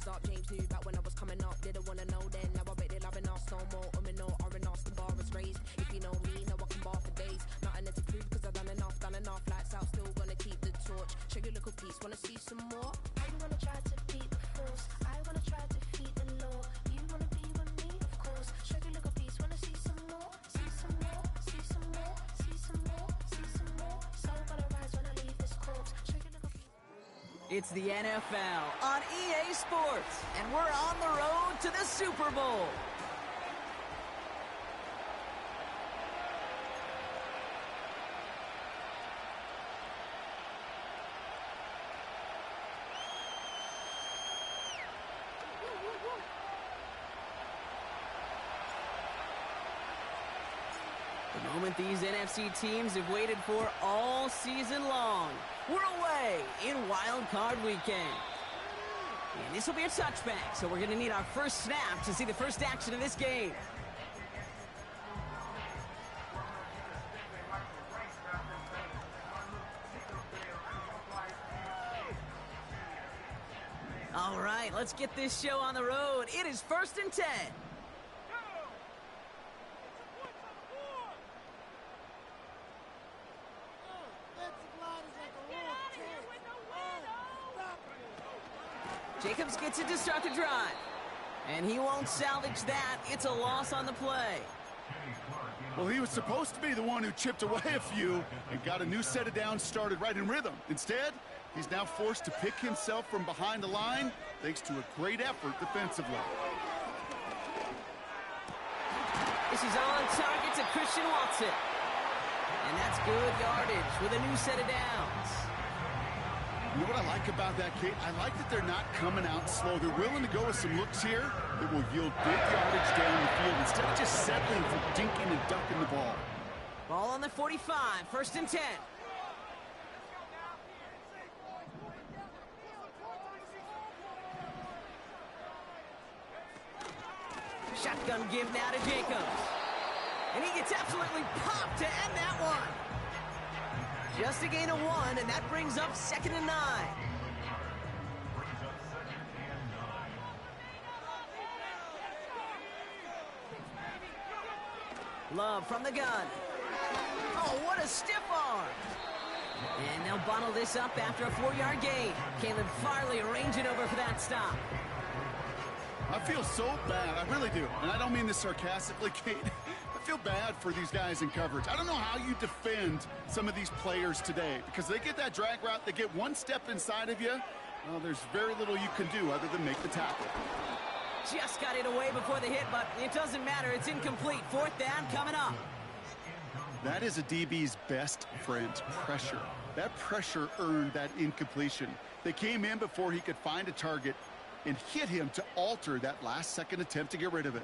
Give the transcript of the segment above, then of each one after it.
hands up. James knew back when I was coming up. Didn't wanna know then. Now I bet they're loving us no more. No, R&R, the bar is raised. If you know me, now I can bar for days. Nothing to prove because I've done enough. Lights out, still gonna keep the torch. Check your little piece, wanna see some more? I wanna try to beat the force. I wanna try to defeat the law. You wanna be with me, of course. Check your little piece, wanna see some more? See some more, see some more, see some more, see some more. So gonna rise when I leave this corpse. Check your little piece. It's the NFL on EA Sports, and we're on the road to the Super Bowl. The moment these NFC teams have waited for all season long. We're away in Wild Card Weekend. And this will be a touchback, so we're going to need our first snap to see the first action of this game. All right, let's get this show on the road. It is 1st and 10. Jacobs gets it to start the drive. And he won't salvage that. It's a loss on the play. Well, he was supposed to be the one who chipped away a few and got a new set of downs started right in rhythm. Instead, he's now forced to pick himself from behind the line thanks to a great effort defensively. This is on target to Christian Watson. And that's good yardage with a new set of downs. You know what I like about that, Kate? I like that they're not coming out slow. They're willing to go with some looks here that will yield big yardage down the field instead of just settling for dinking and ducking the ball. Ball on the 45, 1st and 10. Shotgun give now to Jacobs. And he gets absolutely popped to end that one. Just a gain of 1, and that brings up 2nd and 9. Love from the gun. Oh, what a stiff arm. And they'll bottle this up after a 4-yard gain. Caleb Farley arranging over for that stop. I feel so bad. I really do. And I don't mean this sarcastically, Kate. I feel bad for these guys in coverage. I don't know how you defend some of these players today because they get that drag route, they get one step inside of you. Well, there's very little you can do other than make the tackle. Just got it away before the hit, but it doesn't matter. It's incomplete. 4th down coming up. That is a DB's best friend, pressure. That pressure earned that incompletion. They came in before he could find a target and hit him to alter that last-second attempt to get rid of it.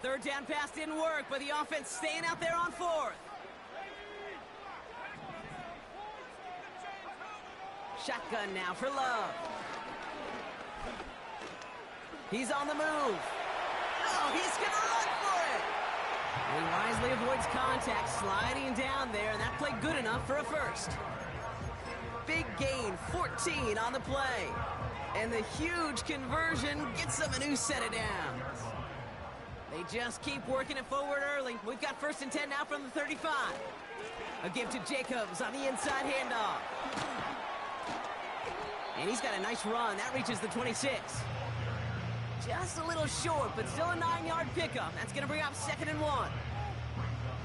3rd down pass didn't work, but the offense staying out there on 4th. Shotgun now for Love. He's on the move. Oh, he's going to run for it. And he wisely avoids contact, sliding down there, and that played good enough for a first. Big gain, 14 on the play. And the huge conversion gets them a new set of downs. They just keep working it forward early. We've got 1st and 10 now from the 35. A give to Jacobs on the inside handoff. And he's got a nice run. That reaches the 26. Just a little short, but still a 9-yard pickup. That's going to bring up 2nd and 1.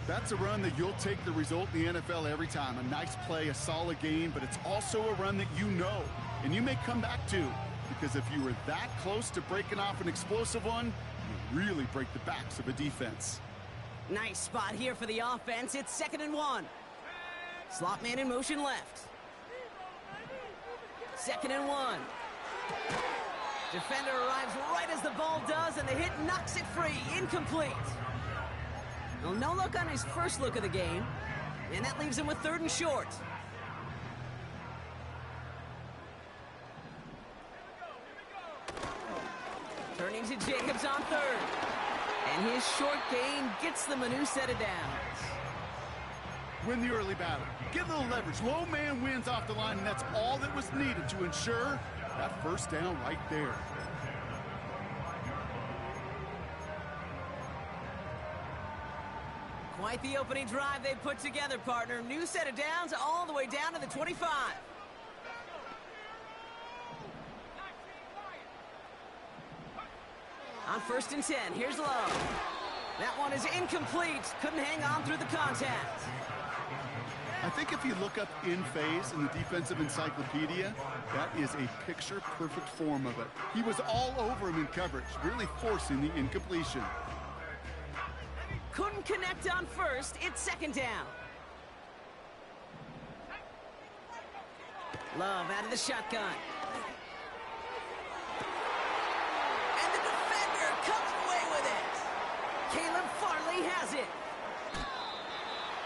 That's a run that you'll take the result in the NFL every time. A nice play, a solid game, but it's also a run that you know, and you may come back to, because if you were that close to breaking off an explosive one, you really break the backs of a defense. Nice spot here for the offense. It's 2nd and 1. Slot man in motion left. 2nd and 1. Defender arrives right as the ball does, and the hit knocks it free. Incomplete. Well, no look on his first look of the game, and that leaves him with 3rd and short. Turning to Jacobs on 3rd. And his short gain gets them a new set of downs. Win the early battle. Get a little leverage. Low man wins off the line, and that's all that was needed to ensure that 1st down right there. Quite the opening drive they put together, partner. New set of downs all the way down to the 25. On 1st and 10, here's Love. That one is incomplete. Couldn't hang on through the contact. I think if you look up in phase in the defensive encyclopedia, that is a picture-perfect form of it. He was all over him in coverage, really forcing the incompletion. Couldn't connect on 1st. It's 2nd down. Love out of the shotgun. And the defender comes away with it. Caleb Farley has it.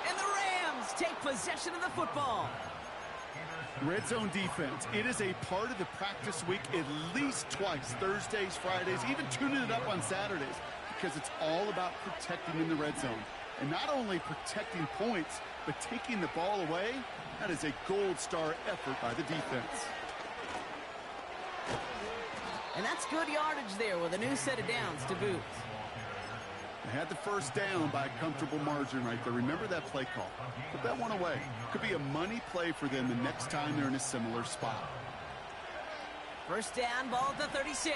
And the Rams take possession of the football. Red zone defense. It is a part of the practice week at least twice, Thursdays, Fridays, even tuning it up on Saturdays, because it's all about protecting in the red zone. And not only protecting points, but taking the ball away. That is a gold star effort by the defense. And that's good yardage there with a new set of downs to boot. They had the 1st down by a comfortable margin right there. Remember that play call. Put that one away. Could be a money play for them the next time they're in a similar spot. 1st down, ball at the 36.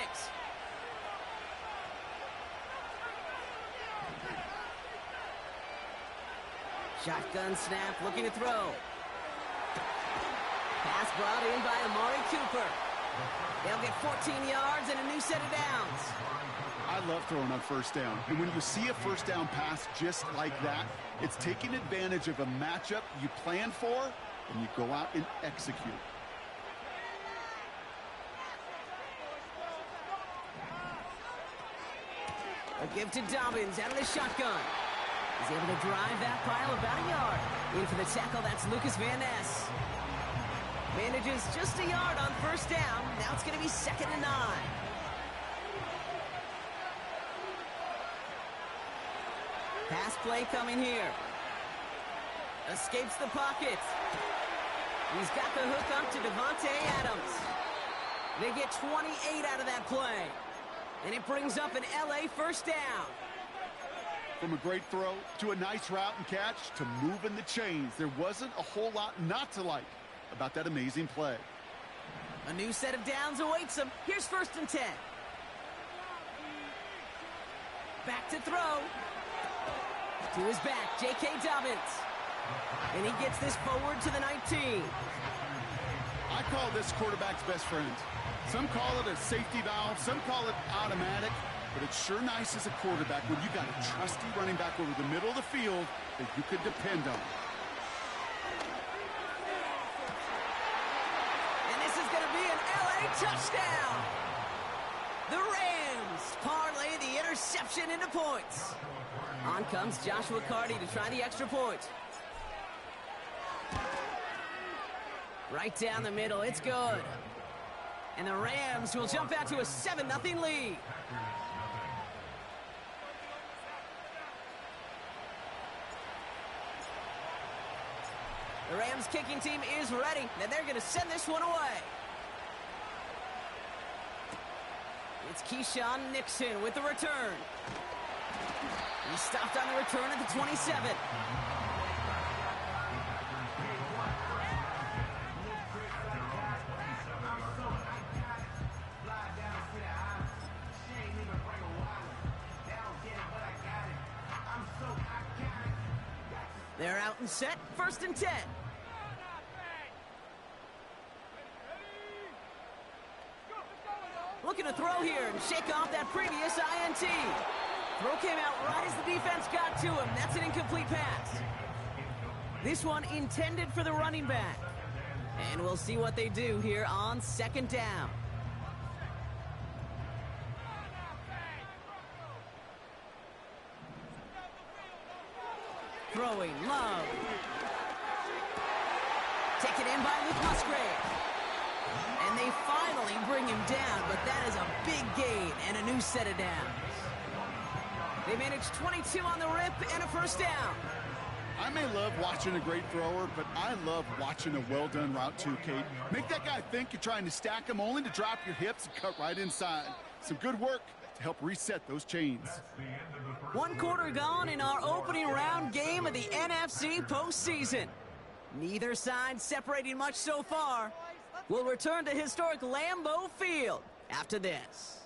Shotgun snap, looking to throw. Pass brought in by Amari Cooper. They'll get 14 yards and a new set of downs. I love throwing on 1st down. And when you see a 1st down pass just like that, it's taking advantage of a matchup you plan for, and you go out and execute. A give to Dobbins out of the shotgun. He's able to drive that pile about a yard. In for the tackle, that's Lucas Van Ness. Manages just a yard on 1st down. Now it's going to be 2nd and 9. Pass play coming here. Escapes the pocket. He's got the hook up to Devontae Adams. They get 28 out of that play. And it brings up an LA 1st down. From a great throw to a nice route and catch to moving the chains, there wasn't a whole lot not to like about that amazing play. A new set of downs awaits him. Here's 1st and 10. Back to throw. To his back, J.K. Dobbins. And he gets this forward to the 19. I call this quarterback's best friend. Some call it a safety valve, some call it automatic, but it's sure nice as a quarterback when you got a trusty running back over the middle of the field that you could depend on. And this is going to be an LA touchdown. The Rams parlay the interception into points. On comes Joshua Carty to try the extra point. Right down the middle, it's good. And the Rams will jump out to a 7-0 lead. The Rams kicking team is ready, and they're going to send this one away. It's Keyshawn Nixon with the return. He stopped on the return at the 27. They're out and set, 1st and 10. Looking to throw here and shake off that previous INT. Throw came out right as the defense got to him. That's an incomplete pass. This one intended for the running back. And we'll see what they do here on 2nd down. Throwing, Love. Taken in by Luke Musgrave. And they finally bring him down, but that is a big gain and a new set of downs. They managed 22 on the rip and a 1st down. I may love watching a great thrower, but I love watching a well-done route too, Kate. Make that guy think you're trying to stack him only to drop your hips and cut right inside. Some good work to help reset those chains. One quarter gone in our opening round game of the NFC postseason. Neither side separating much so far. We'll return to historic Lambeau Field after this.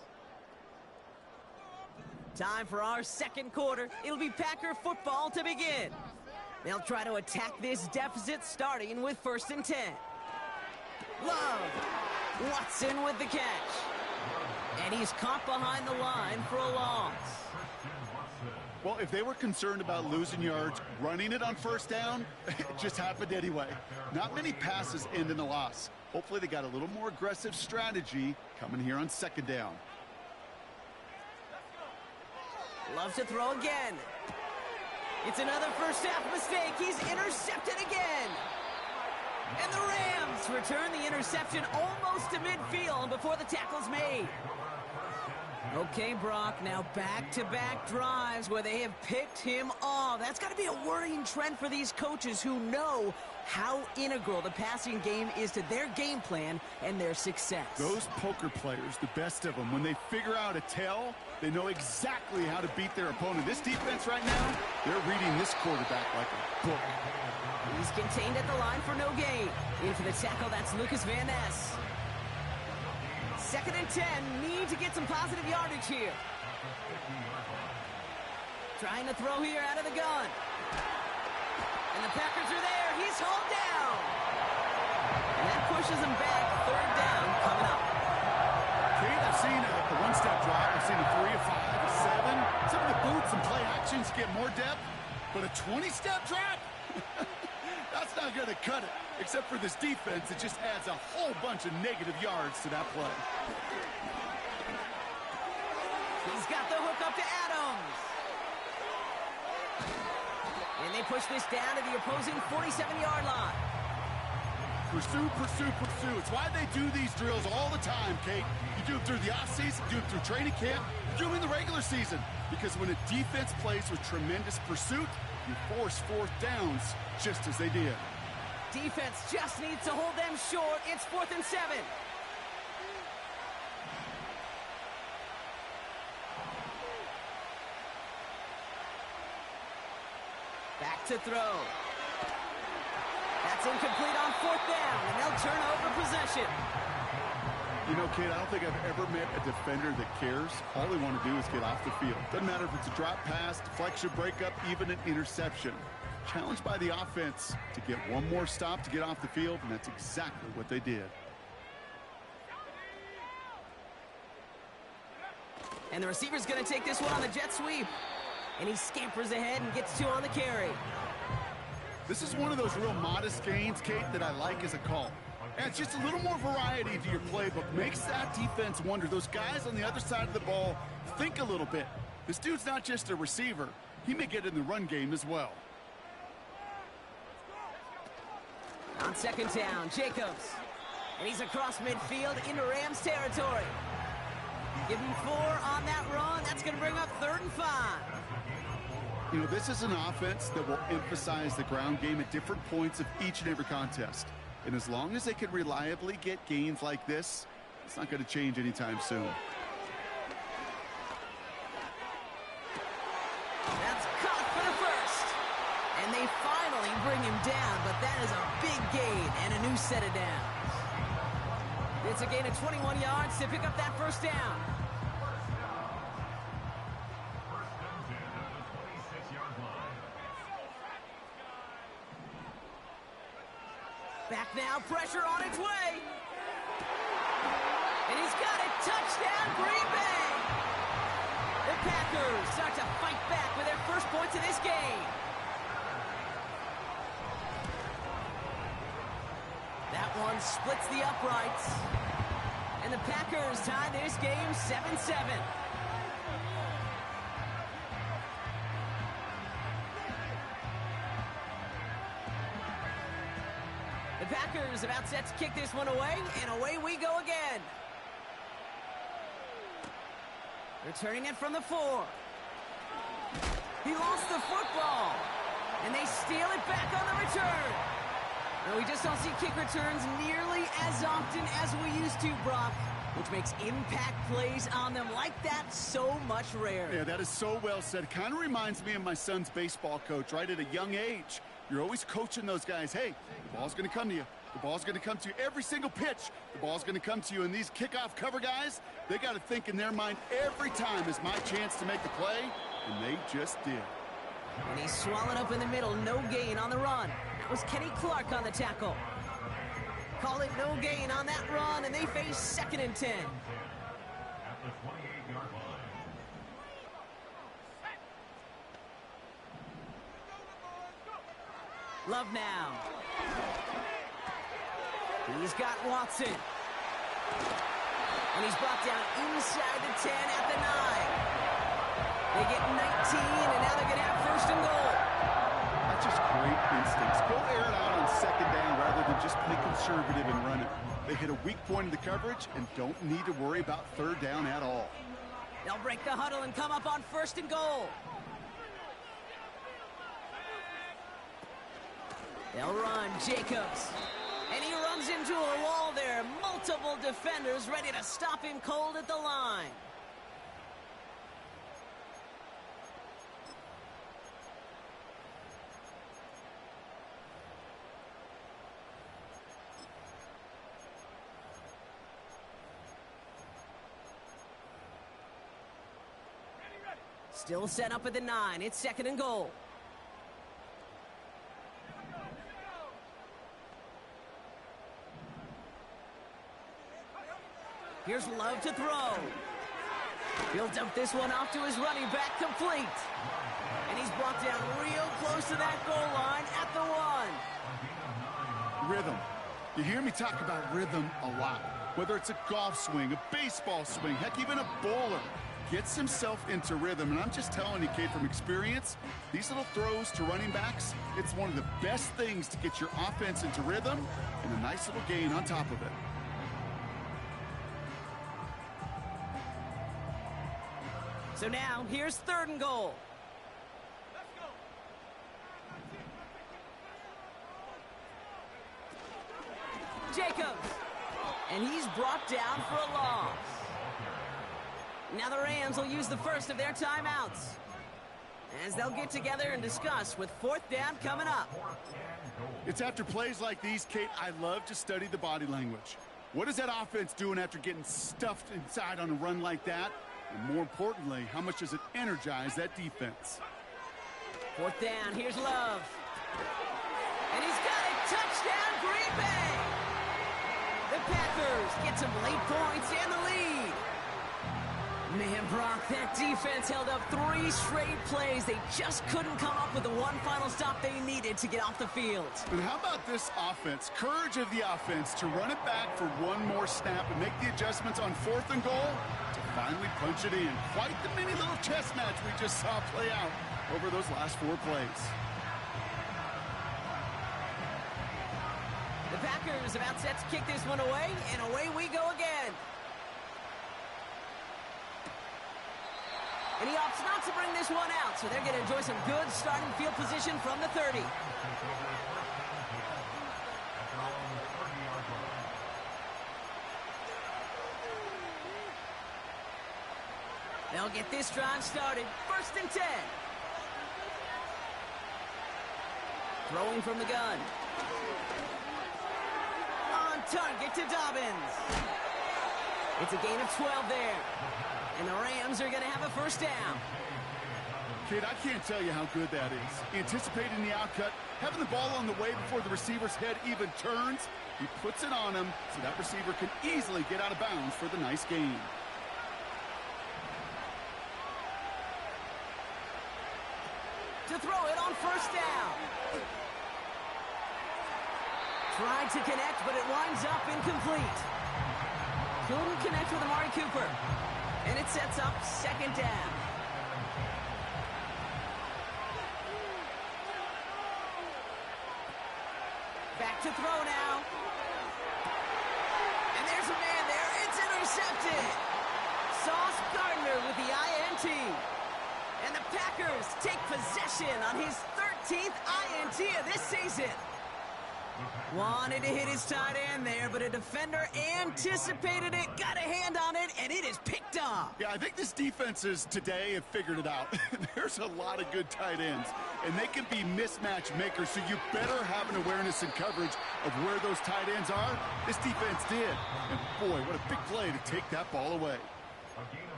Time for our second quarter. It'll be Packer football to begin. They'll try to attack this deficit starting with 1st and 10. Love. Watson with the catch. And he's caught behind the line for a loss. Well, if they were concerned about losing yards, running it on 1st down, it just happened anyway. Not many passes end in a loss. Hopefully they got a little more aggressive strategy coming here on 2nd down. Loves to throw again. It's another first half mistake. He's intercepted again. And the Rams return the interception almost to midfield before the tackle's made. Okay, Brock, now back-to-back drives where they have picked him off. That's got to be a worrying trend for these coaches who know how integral the passing game is to their game plan and their success. Those poker players, the best of them, when they figure out a tell, they know exactly how to beat their opponent. This defense right now, they're reading this quarterback like a book. He's contained at the line for no gain. In for the tackle, that's Lucas Van Ness. 2nd and 10, need to get some positive yardage here. Trying to throw here out of the gun. And the Packers are there. He's hauled down. And that pushes him back. 3rd down coming up. Kate, I've seen a one-step drop. I've seen a 3, a 5, a 7. Some of the boots and play actions get more depth. But a 20-step drop? That's not going to cut it. Except for this defense, it just adds a whole bunch of negative yards to that play. He's got the hook up to Adams. And they push this down to the opposing 47-yard line. Pursue, pursue, pursue. It's why they do these drills all the time, Kate. You do them through the offseason, do them through training camp, do them in the regular season. Because when a defense plays with tremendous pursuit, you force 4th downs just as they did. Defense just needs to hold them short. It's 4th and 7. Back to throw. That's incomplete on 4th down, and they'll turn over possession. You know, Kate, I don't think I've ever met a defender that cares. All they want to do is get off the field. Doesn't matter if it's a drop pass, deflection, breakup, even an interception. Challenged by the offense to get one more stop to get off the field, and that's exactly what they did. And the receiver's going to take this one on the jet sweep. And he scampers ahead and gets 2 on the carry. This is one of those real modest gains, Kate, that I like as a call. And it's just a little more variety to your playbook. Makes that defense wonder. Those guys on the other side of the ball think a little bit. This dude's not just a receiver. He may get in the run game as well. On 2nd down, Jacobs. And he's across midfield into Rams territory. Give him 4 on that run. That's going to bring up 3rd and 5. You know, this is an offense that will emphasize the ground game at different points of each and every contest. And as long as they can reliably get gains like this, it's not going to change anytime soon. That's caught for the 1st. And they finally bring him down, but that is a big gain and a new set of downs. It's a gain of 21 yards to pick up that 1st down. Back now, pressure on its way. And he's got it. Touchdown, Green Bay. The Packers start to fight back with their first points of this game. That one splits the uprights. And the Packers tie this game 7-7. The Packers about set to kick this one away, and away we go again. Returning it from the 4. He lost the football, and they steal it back on the return. And we just don't see kick returns nearly as often as we used to, Brock. which makes impact plays on them like that so much rarer. Yeah, that is so well said. Kind of reminds me of my son's baseball coach, right? At a young age, you're always coaching those guys. Hey, the ball's going to come to you. The ball's going to come to you every single pitch. The ball's going to come to you. And these kickoff cover guys, they got to think in their mind every time is my chance to make the play, and they just did. And he's swallowed up in the middle. No gain on the run. That was Kenny Clark on the tackle. Call it no gain on that run, and they face 2nd and 10. Love now. He's got Watson. And he's brought down inside the 10 at the 9. They get 19, and now they're going to have 1st and goal. That's just great instincts. Go air it out on 2nd down rather than just play conservative and run it. They hit a weak point in the coverage and don't need to worry about 3rd down at all. They'll break the huddle and come up on 1st and goal. They'll run Jacobs. And he runs into a wall there. Multiple defenders ready to stop him cold at the line. Still set up at the 9. It's 2nd and goal. Here's Love to throw. He'll dump this one off to his running back, complete. And he's brought down real close to that goal line at the 1. Rhythm. You hear me talk about rhythm a lot. Whether it's a golf swing, a baseball swing, heck, even a bowler gets himself into rhythm. And I'm just telling you, kid, from experience, these little throws to running backs, it's one of the best things to get your offense into rhythm and a nice little gain on top of it. So now, here's 3rd and goal. Jacobs. And he's brought down for a loss. Now the Rams will use the first of their timeouts, as they'll get together and discuss with 4th down coming up. It's after plays like these, Kate, I love to study the body language. What is that offense doing after getting stuffed inside on a run like that? And more importantly, how much does it energize that defense? 4th down, here's Love. And he's got a touchdown, Green Bay! The Packers get some late points and the lead. Man, Brock, that defense held up 3 straight plays. They just couldn't come up with the one final stop they needed to get off the field. And how about this offense? Courage of the offense to run it back for one more snap and make the adjustments on 4th and goal to finally punch it in. Quite the mini little chess match we just saw play out over those last 4 plays. The Packers about set to kick this one away, and away we go again. And he opts not to bring this one out, so they're going to enjoy some good starting field position from the 30. They'll get this drive started. 1st and 10. Throwing from the gun. On target to Dobbins. It's a gain of 12 there. And the Rams are going to have a 1st down. Kid, I can't tell you how good that is. Anticipating the outcut, having the ball on the way before the receiver's head even turns. He puts it on him so that receiver can easily get out of bounds for the nice gain. To throw it on 1st down. Tried to connect, but it winds up incomplete. Couldn't connect with Amari Cooper. And it sets up 2nd down. Back to throw now. And there's a man there. It's intercepted. Sauce Gardner with the INT. And the Packers take possession on his 13th INT of this season. Wanted to hit his tight end there, but a defender anticipated it, got a hand on it, and it is picked off. Yeah, I think this defenses today have figured it out. There's a lot of good tight ends, and they can be mismatch makers, so you better have an awareness and coverage of where those tight ends are. This defense did. And boy, what a big play to take that ball away.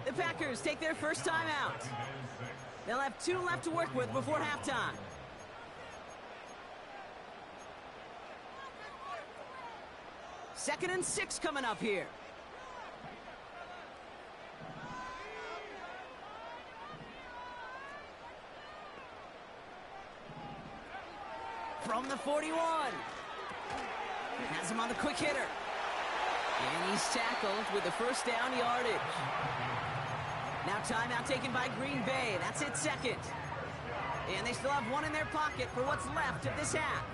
The Packers take their first time out. They'll have 2 left to work with before halftime. Second and 6 coming up here. From the 41. Has him on the quick hitter. And he's tackled with the first down yardage. Now timeout taken by Green Bay. That's it, second. And they still have 1 in their pocket for what's left of this half.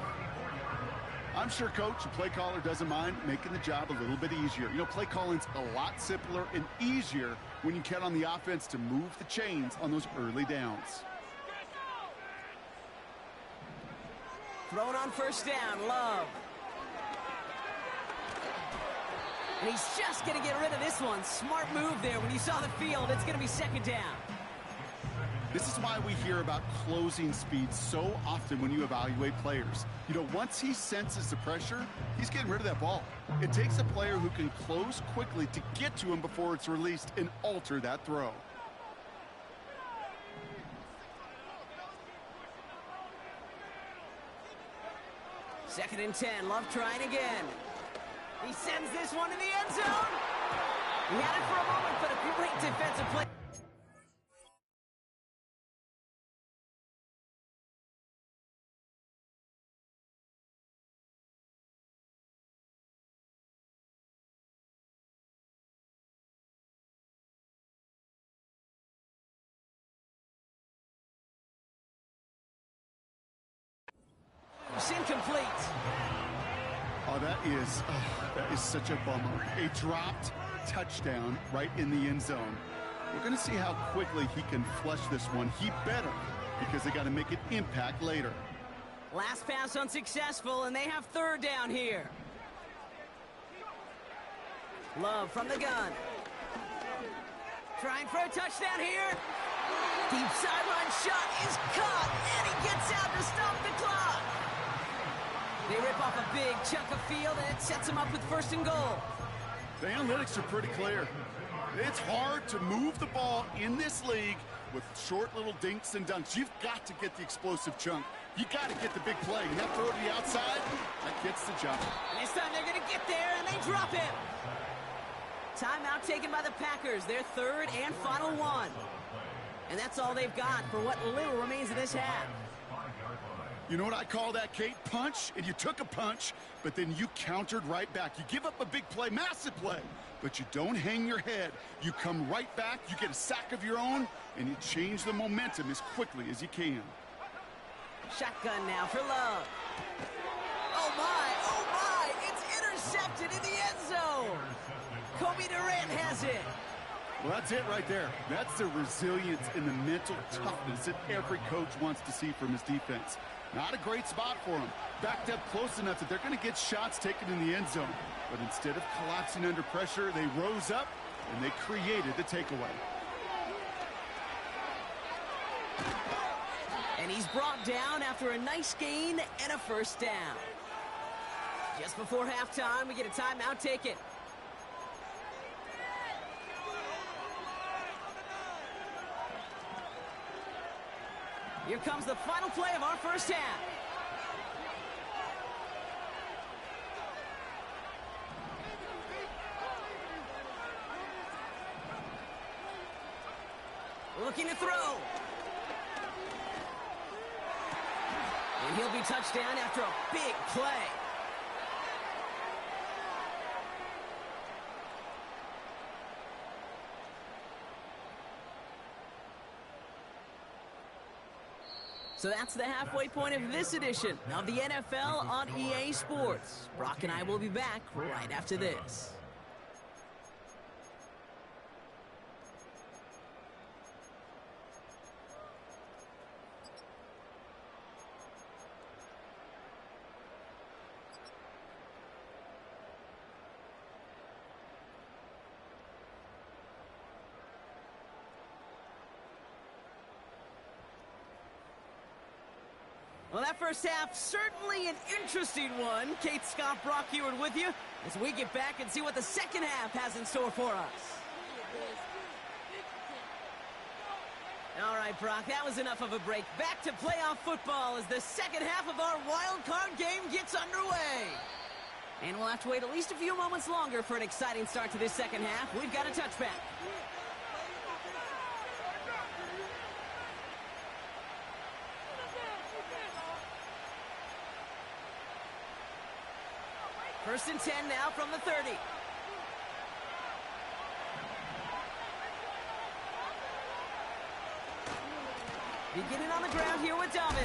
I'm sure coach and play caller doesn't mind making the job a little bit easier. You know, play calling's a lot simpler and easier when you count on the offense to move the chains on those early downs. Thrown on first down, Love. And he's just going to get rid of this one. Smart move there. When you saw the field, it's going to be second down. This is why we hear about closing speed so often when you evaluate players. You know, once he senses the pressure, he's getting rid of that ball. It takes a player who can close quickly to get to him before it's released and alter that throw. Second and 10. Love trying again. He sends this one in the end zone. He had it for a moment, but a great defensive play. It's incomplete. Oh, that is such a bummer. A dropped touchdown right in the end zone. We're going to see how quickly he can flush this one. He better, because they got to make an impact later. Last pass unsuccessful, and they have third down here. Love from the gun. Trying for a touchdown here. Deep sideline shot is caught, and he gets out to stop the clock. They rip off a big chunk of field, and it sets them up with first and goal. The analytics are pretty clear. It's hard to move the ball in this league with short little dinks and dunks. You've got to get the explosive chunk. You got to get the big play. And that throw to the outside, that gets the job. And this time they're going to get there, and they drop him. Timeout taken by the Packers, their third and final one. And that's all they've got for what little remains of this half. You know what I call that, Kate? Punch, and you took a punch, but then you countered right back. You give up a big play, massive play, but you don't hang your head. You come right back, you get a sack of your own, and you change the momentum as quickly as you can. Shotgun now for Love. Oh my, it's intercepted in the end zone. Kobe Durant has it. Well, that's it right there. That's the resilience and the mental toughness that every coach wants to see from his defense. Not a great spot for him. Backed up close enough that they're going to get shots taken in the end zone. But instead of collapsing under pressure, they rose up and they created the takeaway. And he's brought down after a nice gain and a first down. Just before halftime, we get a timeout taken. Here comes the final play of our first half. Looking to throw. And he'll be touched down after a big play. So that's the halfway point of this edition of the NFL on EA Sports. Brock and I will be back right after this. Well, that first half, certainly an interesting one. Kate Scott, Brock Heward with you as we get back and see what the second half has in store for us. All right, Brock, that was enough of a break. Back to playoff football as the second half of our wild card game gets underway. And we'll have to wait at least a few moments longer for an exciting start to this second half. We've got a touchback. First and 10 now from the 30. Beginning on the ground here with Dobbins.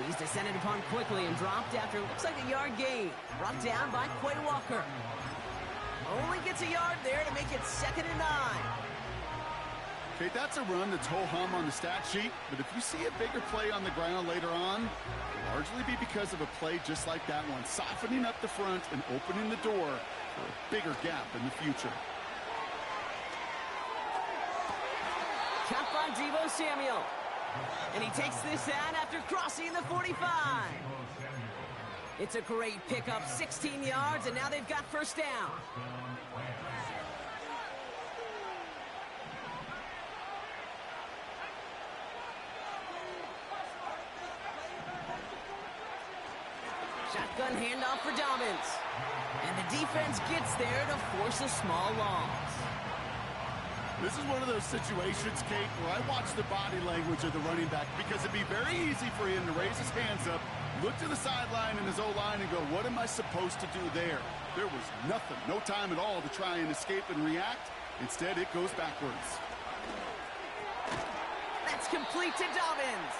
He's descended upon quickly and dropped after looks like a yard gain. Brought down by Quay Walker. Only gets a yard there to make it 2nd and 9. Okay, that's a run that's ho-hum on the stat sheet, but if you see a bigger play on the ground later on, it'll largely be because of a play just like that one, softening up the front and opening the door for a bigger gap in the future. Cut by Deebo Samuel. And he takes this out after crossing the 45. It's a great pickup, 16 yards, and now they've got first down. Shotgun handoff for Dobbins. And the defense gets there to force a small loss. This is one of those situations, Kate, where I watch the body language of the running back because it'd be very easy for him to raise his hands up, look to the sideline in his O-line and go, what am I supposed to do there? There was nothing, no time at all to try and escape and react. Instead, it goes backwards. That's complete to Dobbins.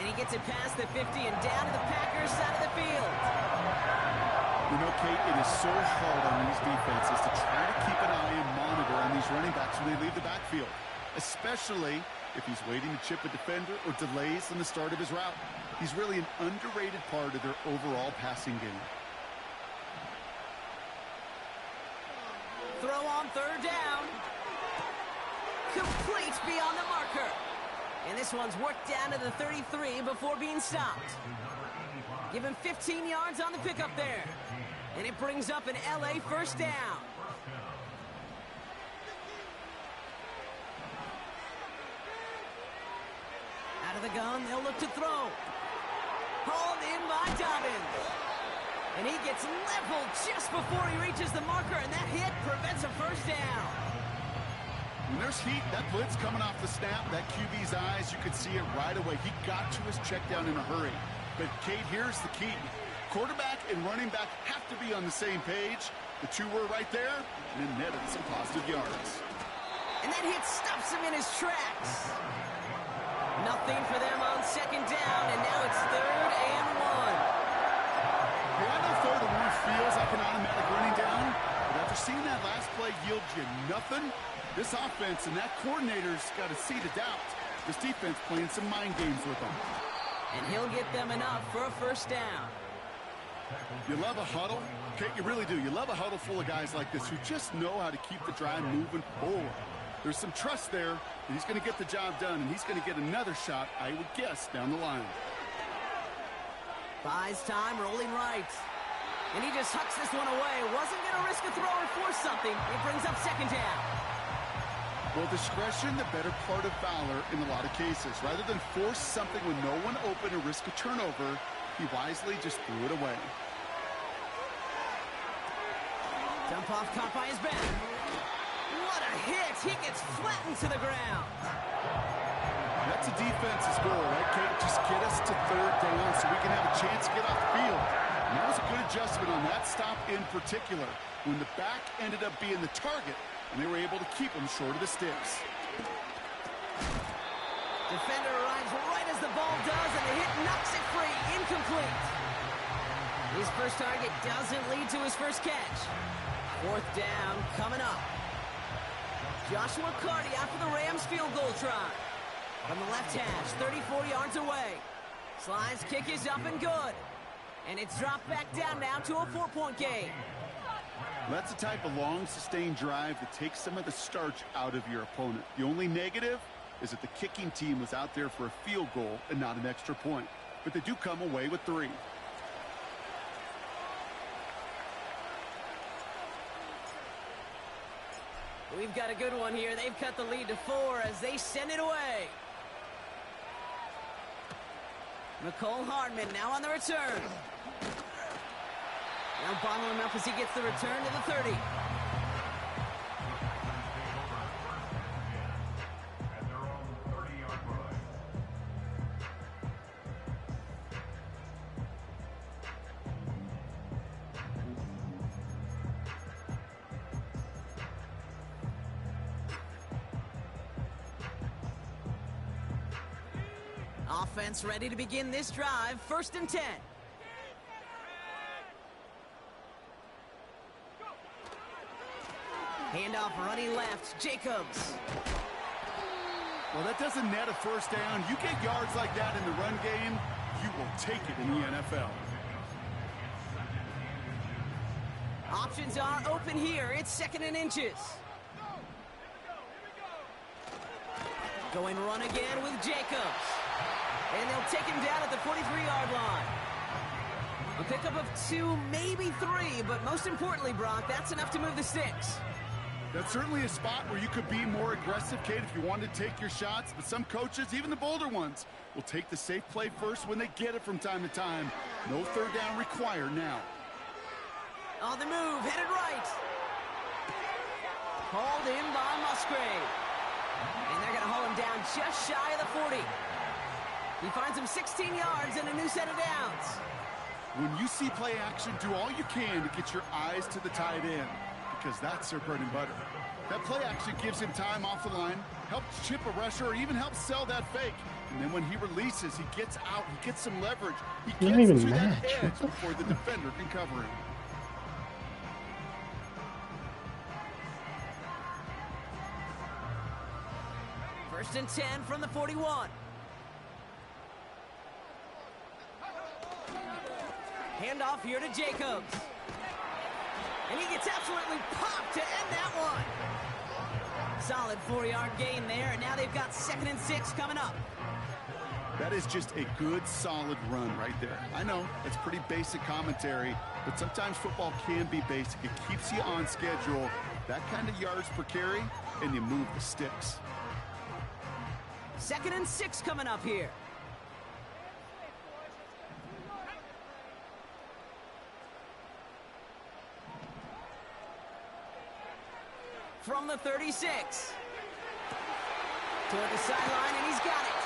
And he gets it past the 50 and down to the Packers side of the field. You know, Kate, it is so hard on these defenses to try to keep an eye and monitor on these running backs when they leave the backfield, especially if he's waiting to chip a defender or delays in the start of his route. He's really an underrated part of their overall passing game. Throw on 3rd down. Complete beyond the marker. And this one's worked down to the 33 before being stopped. Give him 15 yards on the pickup there. And it brings up an LA first down. Out of the gun, they'll look to throw. Hauled in by Dobbins. And he gets leveled just before he reaches the marker, and that hit prevents a first down. When there's heat, that blitz coming off the snap, that QB's eyes, you could see it right away. He got to his check down in a hurry. But, Kate, here's the key. Quarterback and running back have to be on the same page. The two were right there, and then netted some positive yards. And that hit stops him in his tracks. Nothing for them on 2nd down, and now it's 3rd and 1. Yeah, I know 3rd and 1 feels like an automatic running down, but after seeing that last play yield you nothing, this offense and that coordinator's got a seed of doubt. This defense playing some mind games with them. And he'll get them enough for a first down. You love a huddle? Kate, you really do. You love a huddle full of guys like this who just know how to keep the drive moving forward. There's some trust there that he's going to get the job done, and he's going to get another shot, I would guess, down the line. Buys time, rolling right. And he just hucks this one away. Wasn't going to risk a throw or force something. It brings up 2nd down. Well, discretion, the better part of valor in a lot of cases. Rather than force something with no one open or risk a turnover, he wisely just threw it away. Dump off caught by his back. What a hit! He gets flattened to the ground. That's a defense's goal, right, Kate? Just get us to 3rd down so we can have a chance to get off the field. And that was a good adjustment on that stop in particular, when the back ended up being the target, and they were able to keep him short of the sticks. Defender arrives right as the ball does, and the hit knocks it free. Incomplete. His first target doesn't lead to his first catch. 4th down coming up. Joshua Carty after the Rams field goal try. From the left hash, 34 yards away. Sly's kick is up and good. And it's dropped back down now to a 4-point game. That's the type of long, sustained drive that takes some of the starch out of your opponent. The only negative is that the kicking team was out there for a field goal and not an extra point. but they do come away with 3. We've got a good one here. They've cut the lead to 4 as they send it away. Nicole Hardman now on the return. Now bottle him up as he gets the return to the 30. Offense ready to begin this drive. 1st and 10. Handoff running left. Jacobs. Well, that doesn't net a 1st down. You get yards like that in the run game, you will take it in the NFL. Options are open here. It's 2nd and inches. Going run again with Jacobs. And they'll take him down at the 43-yard line. A pickup of 2, maybe 3, but most importantly, Brock, that's enough to move the sticks. That's certainly a spot where you could be more aggressive, Kate, if you wanted to take your shots. But some coaches, even the bolder ones, will take the safe play first when they get it from time to time. No 3rd down required now. On the move, headed right. Hauled in by Musgrave. And they're going to haul him down just shy of the 40. He finds him 16 yards and a new set of downs. When you see play action, do all you can to get your eyes to the tight end, because that's their bread and butter. That play action gives him time off the line, helps chip a rusher, or even helps sell that fake. And then when he releases, he gets out, he gets some leverage. He gets to that edge before the defender can cover him. First and 10 from the 41. Handoff here to Jacobs. And he gets absolutely popped to end that one. Solid 4-yard gain there, and now they've got 2nd and 6 coming up. That is just a good, solid run right there. I know, it's pretty basic commentary, but sometimes football can be basic. It keeps you on schedule. That kind of yards per carry, and you move the sticks. 2nd and 6 coming up here. From the 36. Toward the sideline, and he's got it.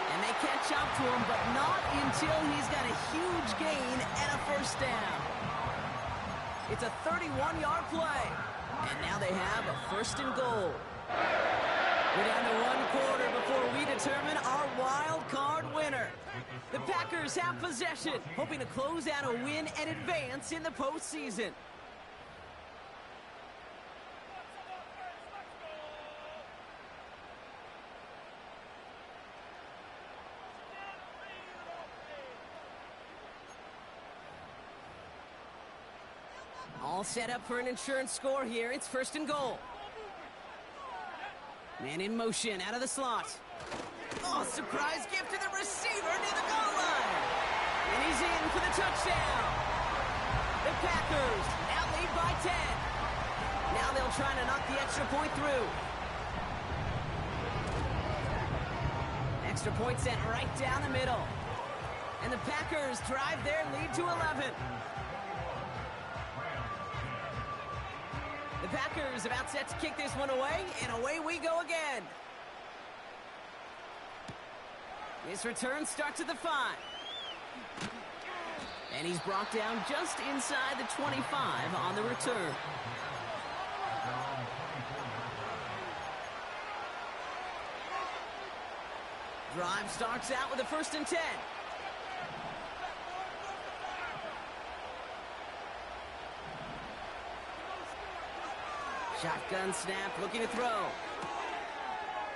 And they catch up to him, but not until he's got a huge gain and a 1st down. It's a 31-yard play. And now they have a 1st and goal. We're down to 1 quarter before we determine our wild card winner. The Packers have possession, hoping to close out a win and advance in the postseason. All set up for an insurance score here. It's 1st and goal. Man in motion out of the slot. Oh, surprise gift to the receiver near the goal line. And he's in for the touchdown. The Packers now lead by 10. Now they'll try to knock the extra point through. Extra point sent right down the middle. And the Packers drive their lead to 11. The Packers about set to kick this one away, and away we go again. This return starts at the 5. And he's brought down just inside the 25 on the return. Drive starts out with a 1st and 10. Shotgun snap, looking to throw.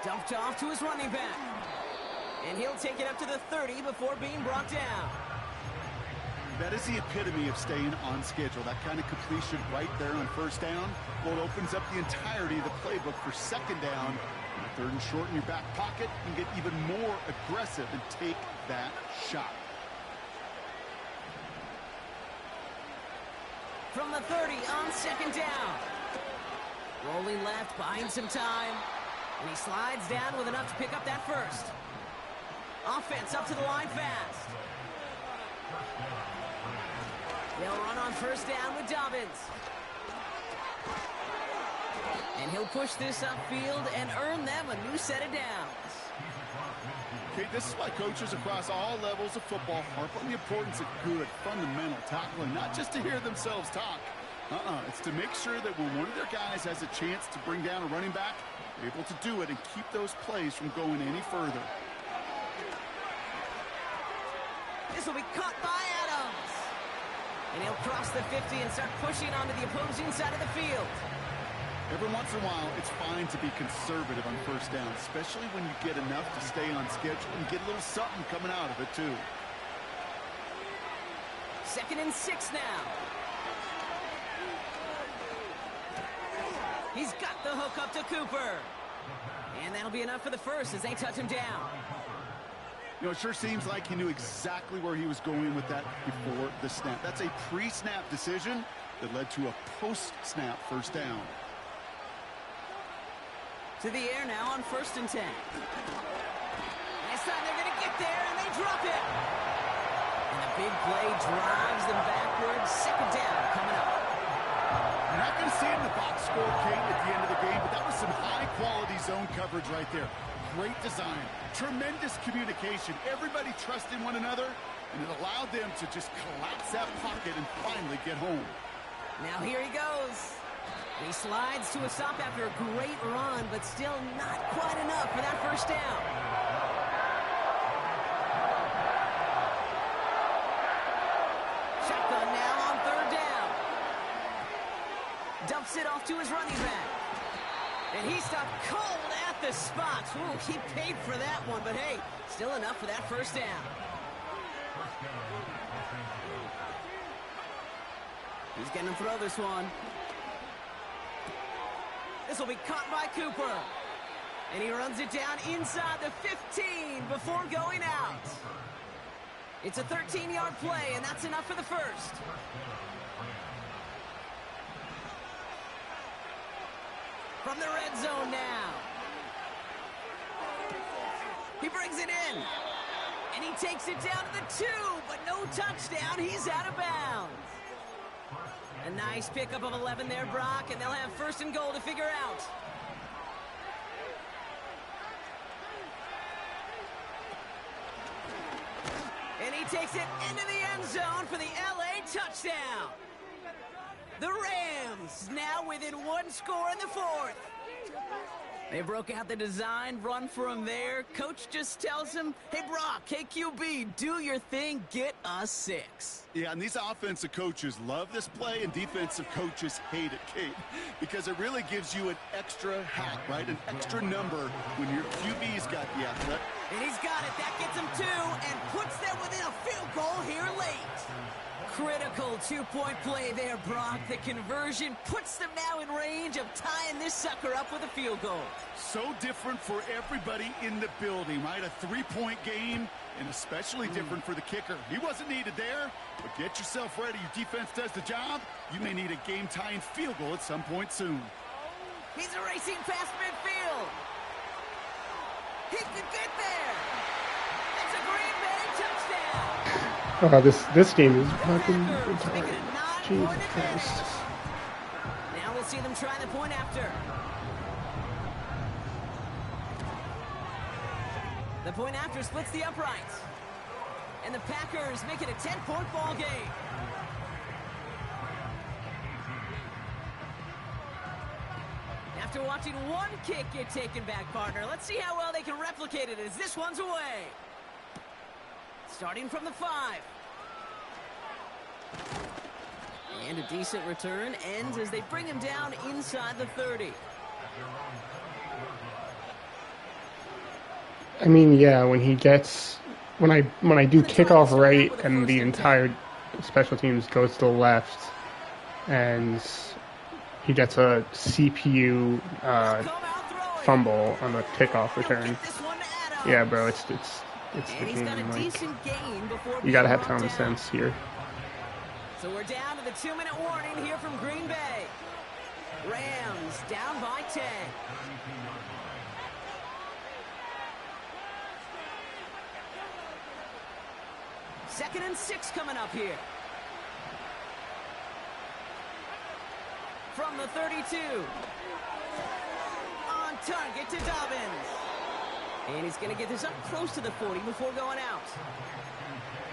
Dumped off to his running back. And he'll take it up to the 30 before being brought down. That is the epitome of staying on schedule. That kind of completion right there on first down. Well, it opens up the entirety of the playbook for second down. Third and short in your back pocket. You can get even more aggressive and take that shot. From the 30 on second down. Rolling left, buying some time. And he slides down with enough to pick up that first. Offense up to the line fast. They'll run on first down with Dobbins. And he'll push this upfield and earn them a new set of downs. Okay, this is why coaches across all levels of football harp on the importance of good, fundamental tackling, not just to hear themselves talk. It's to make sure that when one of their guys has a chance to bring down a running back, they're able to do it and keep those plays from going any further. This will be caught by Adams. And he'll cross the 50 and start pushing onto the opposing side of the field. Every once in a while, it's fine to be conservative on first down, especially when you get enough to stay on schedule and get a little something coming out of it, too. 2nd and 6 now. He's got the hook up to Cooper. And that'll be enough for the first as they touch him down. You know, it sure seems like he knew exactly where he was going with that before the snap. That's a pre-snap decision that led to a post-snap first down. To the air now on 1st and 10. This time they're going to get there, and they drop it. And a big play drives them backwards. Second down coming up. You're not going to see it in the box score, Kate, at the end of the game, but that was some high-quality zone coverage right there. Great design. Tremendous communication. Everybody trusting one another, and it allowed them to just collapse that pocket and finally get home. Now here he goes. He slides to a stop after a great run, but still not quite enough for that first down. Shotgun now on 3rd down. Dumps it off to his running back. And he stopped cold at the spot. Ooh, he paid for that one, but hey, still enough for that first down. He's going to throw this one. This will be caught by Cooper. And he runs it down inside the 15 before going out. It's a 13-yard play, and that's enough for the first. From the red zone now. He brings it in. And he takes it down to the 2, but no touchdown. He's out of bounds. A nice pickup of 11 there, Brock, and they'll have 1st and goal to figure out. And he takes it into the end zone for the LA touchdown. The Rams now within 1 score in the 4th. They broke out the design, run for him there. Coach just tells him, hey, Brock, hey, QB, do your thing, get us 6. Yeah, and these offensive coaches love this play, and defensive coaches hate it, Kate, because it really gives you an extra hat, right? An extra number when your QB's got the athletic. And he's got it. That gets him 2 and puts them within a field goal here late. Critical 2-point play there, Brock. The conversion puts them now in range of tying this sucker up with a field goal. So different for everybody in the building, right? A 3-point game, and especially different for the kicker. He wasn't needed there, but get yourself ready. Your defense does the job. You may need a game-tying field goal at some point soon. He's racing past midfield. He could get there. It's a Green Bay touchdown. Oh, this game is fucking retarded. Jesus Christ. Now we'll see them try the point after. The point after splits the uprights. And the Packers make it a 10-point ball game. After watching one kick get taken back, partner, let's see how well they can replicate it as this one's away. Starting from the 5. And a decent return ends as they bring him down inside the 30. I mean, yeah, when I do kickoff right and the entire special teams goes to the left, and he gets a CPU fumble on the kickoff return. Yeah, bro, it's the game. Like, you gotta have common sense here. So we're down to the 2-minute warning here from Green Bay. Rams down by 10. Second and 6 coming up here. From the 32. On target to Dobbins. And he's going to get this up close to the 40 before going out.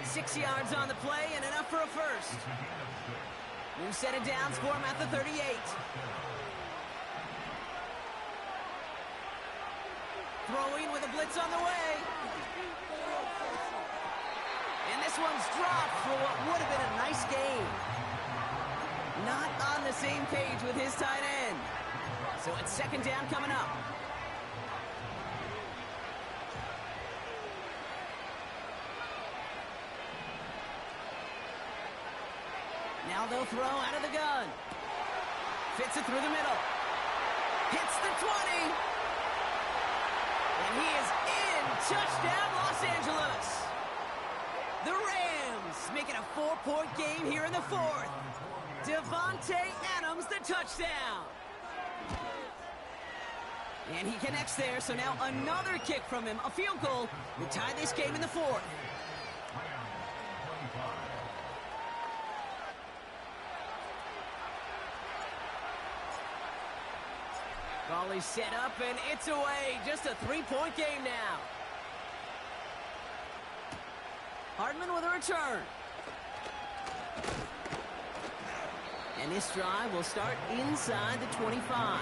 6 yards on the play and enough for a first. New set of downs for him at the 38. Throwing with a blitz on the way. And this one's dropped for what would have been a nice game. Not on the same page with his tight end. So it's second down coming up. Now they'll throw out of the gun. Fits it through the middle. Hits the 20. And he is in. Touchdown, Los Angeles. The Rams make it a 4-point game here in the fourth. Devontae Adams, the touchdown. And he connects there, so now another kick from him, a field goal, to tie this game in the fourth. Volley set up, and it's away. Just a 3-point game now. Hardman with a return. And this drive will start inside the 25.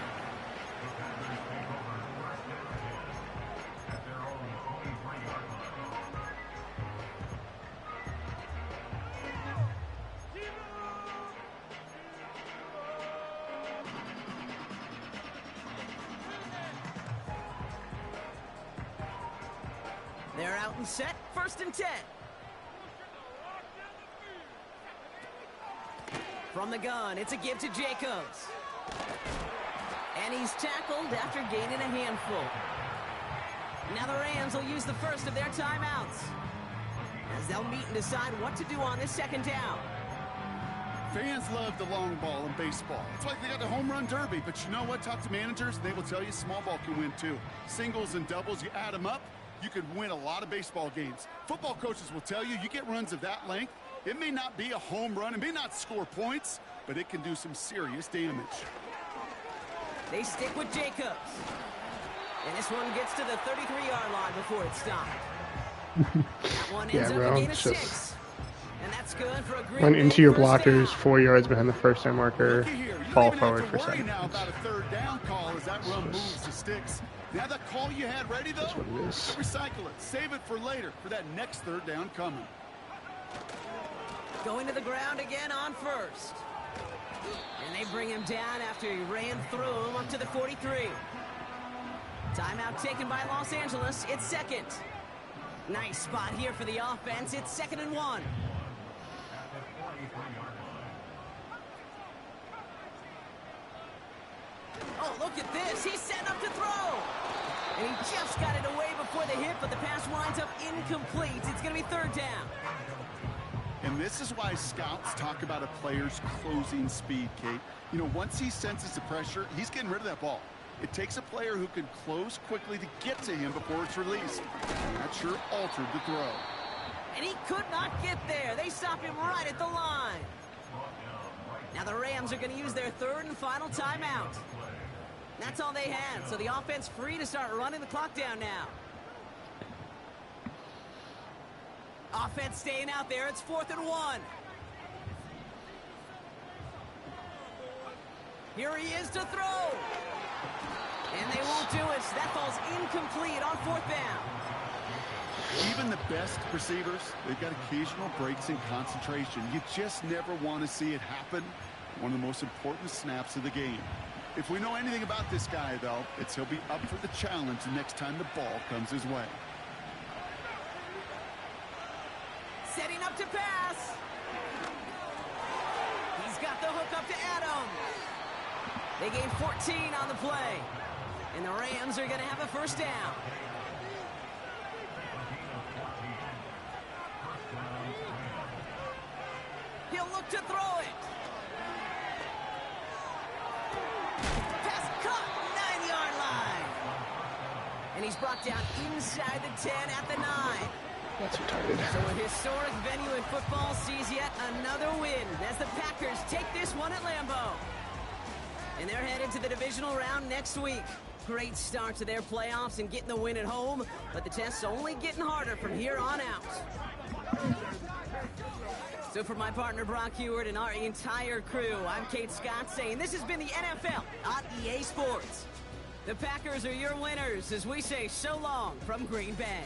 They're out and set. First and 10. From the gun, it's a give to Jacobs. And he's tackled after gaining a handful. Now the Rams will use the first of their timeouts, as they'll meet and decide what to do on this second down. Fans love the long ball in baseball. It's like they got the home run derby, but you know what? Talk to managers, and they will tell you small ball can win too. Singles and doubles, you add them up, you could win a lot of baseball games. Football coaches will tell you get runs of that length. It may not be a home run, it may not score points, but it can do some serious damage. They stick with Jacobs. And this one gets to the 33-yard line before it's stopped. That one ends up a gain of 6. And that's good for a Green Run into your blockers, down. 4 yards behind the first down marker, fall forward for 7. Now about a third down call as that run moves to sticks. Now that call you had ready, though, that's what it is. Recycle it. Save it for later for that next third down coming. Going to the ground again on first. And they bring him down after he ran through him up to the 43. Timeout taken by Los Angeles. It's second. Nice spot here for the offense. It's 2nd and 1. Oh, look at this. He's setting up to throw. And he just got it away before the hit, but the pass winds up incomplete. It's going to be third down. And this is why scouts talk about a player's closing speed, Kate. You know, once he senses the pressure, he's getting rid of that ball. It takes a player who can close quickly to get to him before it's released. And that sure altered the throw. And he could not get there. They stop him right at the line. Now the Rams are going to use their third and final timeout. That's all they had, so the offense free to start running the clock down now. Offense staying out there. It's 4th and 1. Here he is to throw. And they won't do it. So that ball's incomplete on 4th down. Even the best receivers, they've got occasional breaks in concentration. You just never want to see it happen. One of the most important snaps of the game. If we know anything about this guy, though, it's he'll be up for the challenge the next time the ball comes his way. Setting up to pass. got the hook up to Adams. They gain 14 on the play. And the Rams are going to have a first down. He'll look to throw it. Pass caught, 9-yard line. And he's brought down inside the 10 at the 9. That's retarded. So a historic venue in football sees yet another win as the Packers take this one at Lambeau. And they're headed to the divisional round next week. Great start to their playoffs and getting the win at home, but the test's only getting harder from here on out. So for my partner Brock Heward and our entire crew, I'm Kate Scott saying this has been the NFL on EA Sports. The Packers are your winners as we say so long from Green Bay.